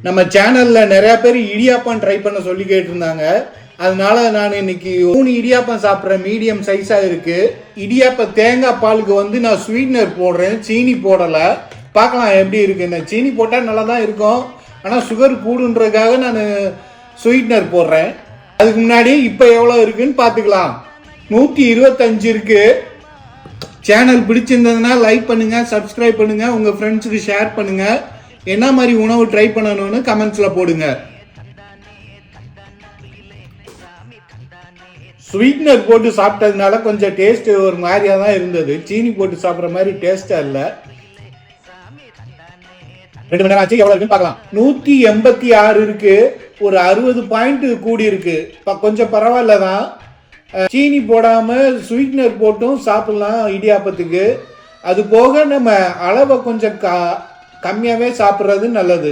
நம்ம சேனல்ல நிறைய பேர் இடியாப்பம் ட்ரை பண்ண சொல்லி கேட்டிருந்தாங்க. அதனால நான் இன்னைக்கு 3 இடியாப்பம் சாப்பிட்றேன். மீடியம் சைஸா இருக்கு. இடியாப்ப தேங்காய் பாலுக்கு வந்து நான் ஸ்வீட்னர் போடுறேன், சீனி போடல. பார்க்கலாம் எப்படி இருக்குன்னு. சீனி போட்டால் நல்லா தான் இருக்கும், ஆனால் சுகர் கூடுன்றதுக்காக நான் ஸ்வீட்னர் போடுறேன். அதுக்கு முன்னாடி இப்போ எவ்வளோ இருக்குன்னு பார்த்துக்கலாம். 125 இருக்கு. சேனல் பிடிச்சிருந்ததுன்னா லைக் பண்ணுங்க, சப்ஸ்கிரைப் பண்ணுங்க, உங்க ஃப்ரெண்ட்ஸுக்கு ஷேர் பண்ணுங்க. என்ன மாதிரி உணவு ட்ரை பண்ணணும்னு கமெண்ட்ஸ்ல போடுங்க. ஸ்வீட்னர் போட்டு சாப்பிட்டதுனால கொஞ்சம் டேஸ்ட் ஒரு மாதிரியா தான் இருந்தது. சீனி போட்டு சாப்பிட்ற மாதிரி டேஸ்டா இல்லை. 2 மணி நேரம் ஆச்சு. எவ்வளவு இருக்குன்னு பார்க்கலாம். 186 இருக்கு. ஒரு 60 பாயிண்ட் கூடி இருக்கு. கொஞ்சம் பரவாயில்ல தான். சீனி போடாம ஸ்வீட்னர் போட்டும் சாப்பிடலாம் இடியாப்பத்துக்கு. அது போக நம்ம அளவை கொஞ்சம் கம்மியாவே சாப்பிட்றது நல்லது.